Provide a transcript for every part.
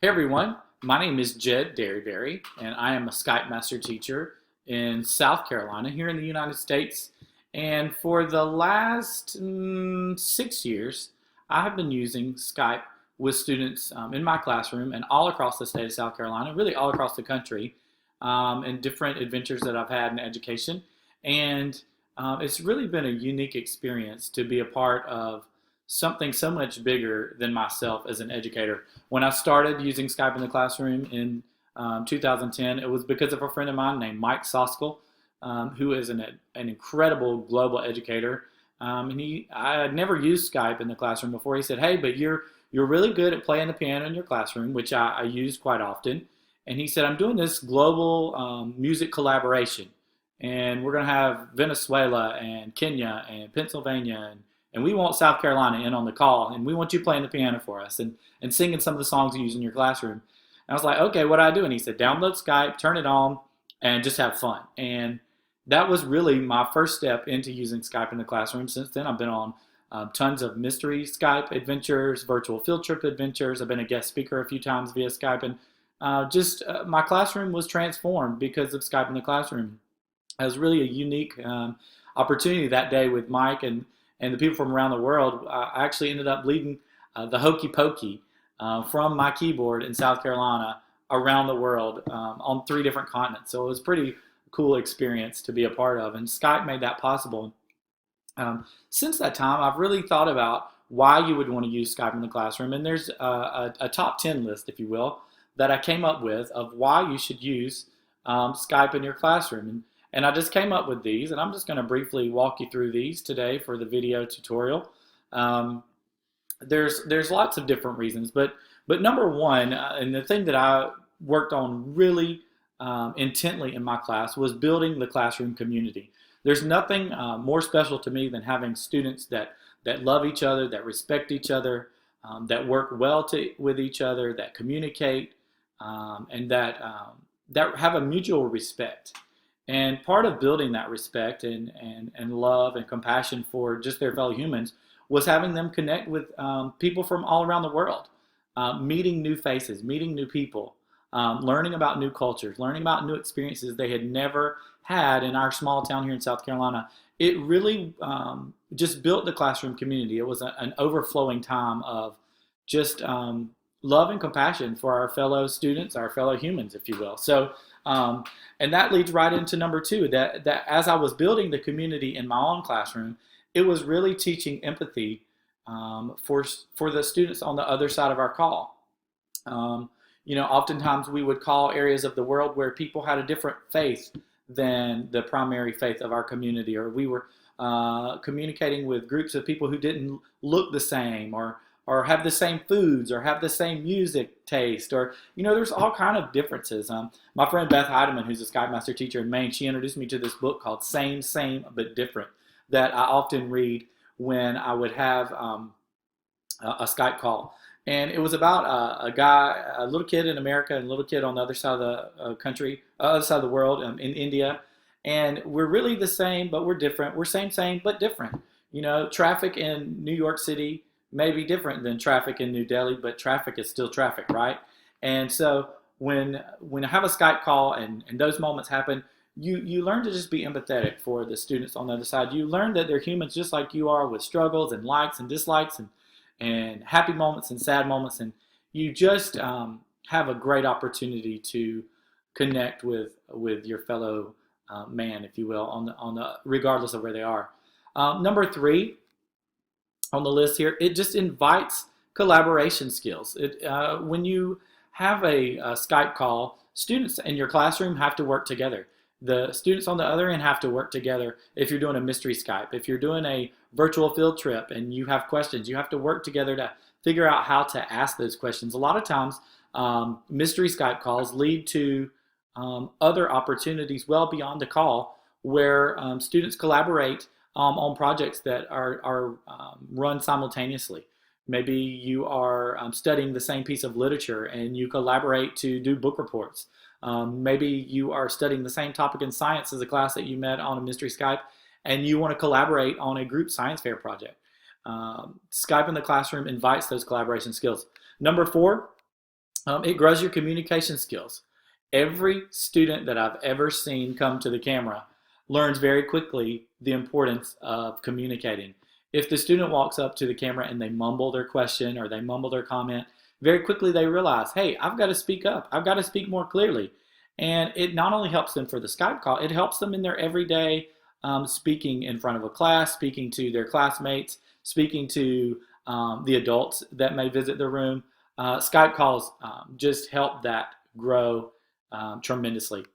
Hey everyone, my name is Jed Dearybury, and I am a Skype master teacher in South Carolina here in the United States. And for the last 6 years, I have been using Skype with students in my classroom and all across the state of South Carolina, really all across the country, and different adventures that I've had in education. And it's really been a unique experience to be a part of something so much bigger than myself as an educator. When I started using Skype in the classroom in 2010, it was because of a friend of mine named Mike Soskel, who is an incredible global educator. I had never used Skype in the classroom before. He said, "Hey, but you're really good at playing the piano in your classroom," which I use quite often. And he said, "I'm doing this global music collaboration, and we're going to have Venezuela and Kenya and Pennsylvania and we want South Carolina in on the call, and we want you playing the piano for us and singing some of the songs you use in your classroom." And I was like, "Okay, what do I do?" And he said, "Download Skype, turn it on, and just have fun." And that was really my first step into using Skype in the classroom. Since then, I've been on tons of mystery Skype adventures, virtual field trip adventures. I've been a guest speaker a few times via Skype, and my classroom was transformed because of Skype in the classroom. It was really a unique opportunity that day with Mike and the people from around the world. I actually ended up leading the Hokey Pokey from my keyboard in South Carolina around the world on 3 different continents. So it was a pretty cool experience to be a part of, and Skype made that possible. Since that time, I've really thought about why you would want to use Skype in the classroom, and there's a top 10 list, if you will, that I came up with of why you should use Skype in your classroom. And I just came up with these, and I'm just going to briefly walk you through these today for the video tutorial. Um, there's lots of different reasons, but number one, and the thing that I worked on really intently in my class was building the classroom community. There's nothing more special to me than having students that love each other, that respect each other, that work well with each other, that communicate, and that have a mutual respect. And part of building that respect and love and compassion for just their fellow humans was having them connect with people from all around the world, meeting new faces, meeting new people, learning about new cultures, learning about new experiences they had never had in our small town here in South Carolina. It really just built the classroom community. It was an overflowing time of just love and compassion for our fellow students, our fellow humans, if you will. So, and that leads right into number two, that as I was building the community in my own classroom, it was really teaching empathy for the students on the other side of our call. Oftentimes we would call areas of the world where people had a different faith than the primary faith of our community, or we were communicating with groups of people who didn't look the same, or have the same foods, or have the same music taste, or there's all kind of differences. My friend Beth Heidemann, who's a Skype master teacher in Maine, she introduced me to this book called Same, Same, but Different, that I often read when I would have a Skype call. And it was about a guy, a little kid in America, and a little kid on the other side of the country, other side of the world, in India. And we're really the same, but we're different. We're same, but different. Traffic in New York City may be different than traffic in New Delhi, but traffic is still traffic, right? And so when I have a Skype call and those moments happen, you learn to just be empathetic for the students on the other side. You learn that they're humans just like you are, with struggles and likes and dislikes and happy moments and sad moments, and you just have a great opportunity to connect with your fellow man, if you will, on the regardless of where they are. Number three on the list here, it just invites collaboration skills. When you have a Skype call, students in your classroom have to work together. The students on the other end have to work together. If you're doing a mystery Skype, if you're doing a virtual field trip and you have questions, you have to work together to figure out how to ask those questions. A lot of times, mystery Skype calls lead to other opportunities well beyond the call, where students collaborate on projects that are run simultaneously. Maybe you are studying the same piece of literature and you collaborate to do book reports. Maybe you are studying the same topic in science as a class that you met on a mystery Skype, and you want to collaborate on a group science fair project. Skype in the classroom invites those collaboration skills. Number four, It grows your communication skills. Every student that I've ever seen come to the camera learns very quickly the importance of communicating. If the student walks up to the camera and they mumble their question or they mumble their comment, very quickly they realize, hey, I've got to speak up. I've got to speak more clearly. And it not only helps them for the Skype call, it helps them in their everyday speaking in front of a class, speaking to their classmates, speaking to the adults that may visit their room. Skype calls just help that grow tremendously.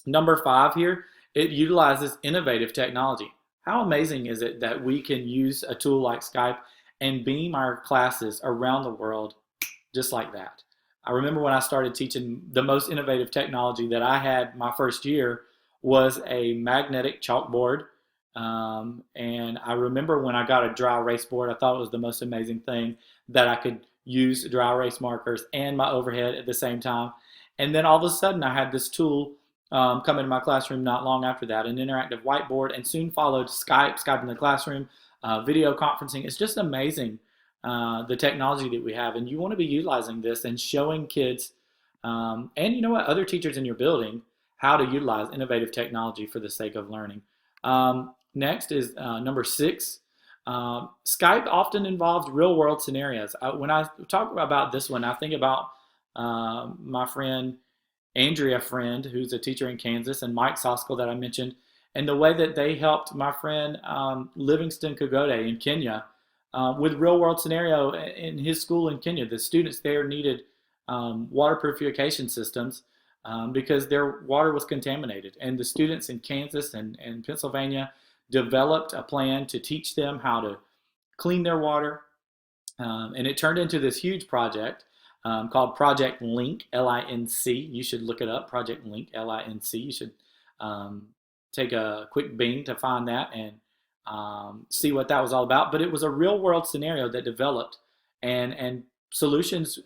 Number 5 here, it utilizes innovative technology. How amazing is it that we can use a tool like Skype and beam our classes around the world just like that? I remember when I started teaching, the most innovative technology that I had my first year was a magnetic chalkboard. And I remember when I got a dry erase board, I thought it was the most amazing thing that I could use dry erase markers and my overhead at the same time. And then all of a sudden, I had this tool come into my classroom not long after that, an interactive whiteboard, and soon followed Skype in the classroom, video conferencing. It's just amazing the technology that we have, and you want to be utilizing this and showing kids and you know what, other teachers in your building how to utilize innovative technology for the sake of learning. Next is number 6. Skype often involves real world scenarios. When I talk about this one, I think about my friend Andrea Friend, who's a teacher in Kansas, and Mike Soskell that I mentioned, and the way that they helped my friend Livingston Kagode in Kenya with real world scenario in his school in Kenya. The students there needed water purification systems because their water was contaminated, and the students in Kansas and Pennsylvania developed a plan to teach them how to clean their water, and it turned into this huge project called Project Link, L-I-N-C. You should look it up, Project Link, L-I-N-C. You should take a quick Bing to find that and see what that was all about. But it was a real world scenario that developed, and solutions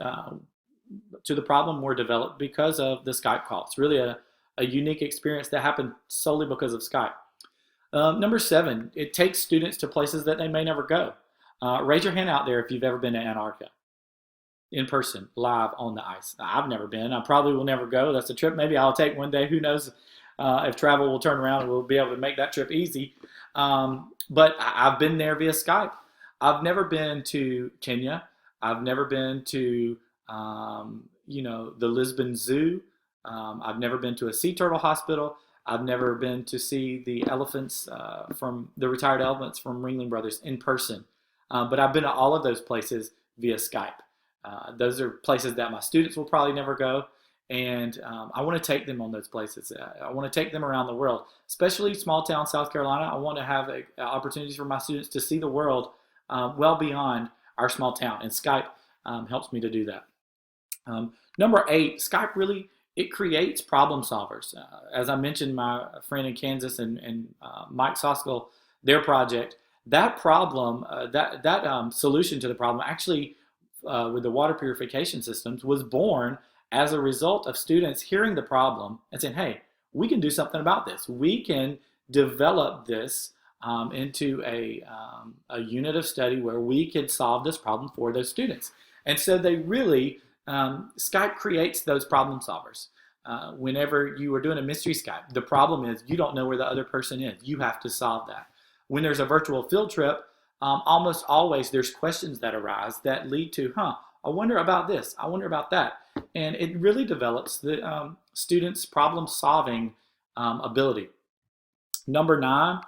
to the problem were developed because of the Skype call. It's really a unique experience that happened solely because of Skype. Number 7, it takes students to places that they may never go. Raise your hand out there if you've ever been to Antarctica in person, live on the ice. I've never been. I probably will never go. That's a trip maybe I'll take one day. Who knows if travel will turn around and we'll be able to make that trip easy. But I've been there via Skype. I've never been to Kenya. I've never been to, the Lisbon Zoo. I've never been to a sea turtle hospital. I've never been to see the elephants from the retired elephants from Ringling Brothers in person. But I've been to all of those places via Skype. Those are places that my students will probably never go. And I want to take them on those places. I want to take them around the world, especially small town South Carolina. I want to have opportunities for my students to see the world well beyond our small town. And Skype helps me to do that. Number 8, Skype really, it creates problem solvers. As I mentioned, my friend in Kansas and Mike Soskell, their project, that problem, that solution to the problem actually with the water purification systems was born as a result of students hearing the problem and saying, hey, we can do something about this. We can develop this into a unit of study where we could solve this problem for those students. And so they really, Skype creates those problem solvers. Whenever you are doing a mystery Skype, the problem is you don't know where the other person is. You have to solve that. When there's a virtual field trip, almost always there's questions that arise that lead to, I wonder about this, I wonder about that. And it really develops the students' problem-solving ability. Number 9,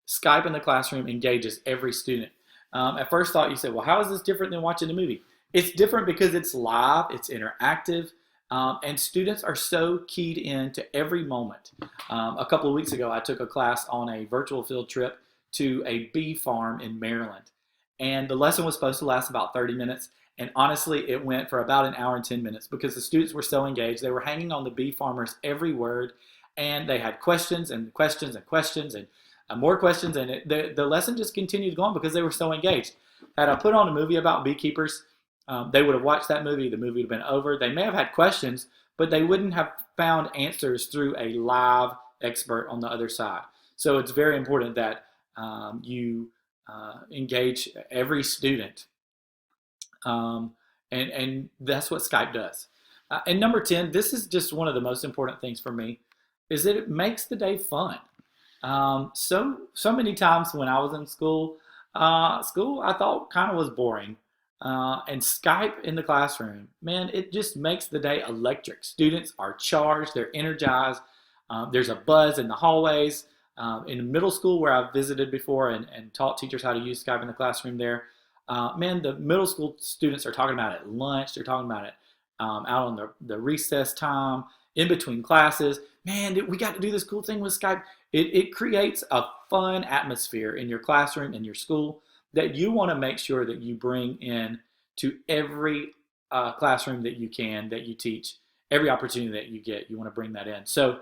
Skype in the classroom engages every student. At first thought, you said, well, how is this different than watching a movie? It's different because it's live, it's interactive, and students are so keyed in to every moment. A couple of weeks ago, I took a class on a virtual field trip to a bee farm in Maryland. And the lesson was supposed to last about 30 minutes. And honestly, it went for about an hour and 10 minutes because the students were so engaged. They were hanging on the bee farmer's every word. And they had questions and questions and questions and more questions. And the lesson just continued going because they were so engaged. Had I put on a movie about beekeepers, they would have watched that movie. The movie would have been over. They may have had questions, but they wouldn't have found answers through a live expert on the other side. So it's very important that you engage every student And that's what Skype does. And number 10, this is just one of the most important things for me, is that it makes the day fun. So many times when I was in school, school I thought kind of was boring. And Skype in the classroom, man, it just makes the day electric. Students are charged, they're energized. There's a buzz in the hallways. In middle school, where I've visited before and taught teachers how to use Skype in the classroom there, man, the middle school students are talking about it at lunch. They're talking about it out on the recess time, in between classes. Man, we got to do this cool thing with Skype. It creates a fun atmosphere in your classroom, in your school, that you want to make sure that you bring in to every classroom that you can, that you teach, every opportunity that you get, you want to bring that in. So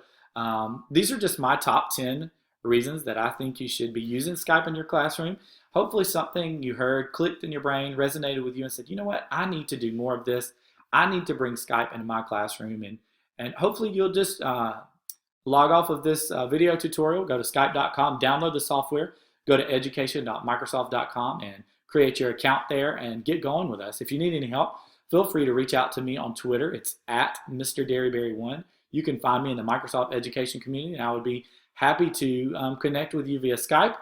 these are just my top 10 reasons that I think you should be using Skype in your classroom. Hopefully something you heard clicked in your brain, resonated with you, and said, you know what, I need to do more of this. I need to bring Skype into my classroom. And hopefully you'll just log off of this video tutorial, go to skype.com, download the software, go to education.microsoft.com and create your account there and get going with us. If you need any help, feel free to reach out to me on Twitter. It's at Mr. Dearybury1. You can find me in the Microsoft education community, and I would be happy to connect with you via Skype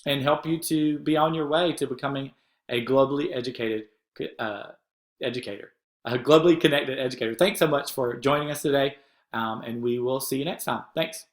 and help you to be on your way to becoming a globally educated educator, a globally connected educator. Thanks so much for joining us today, and we will see you next time. Thanks.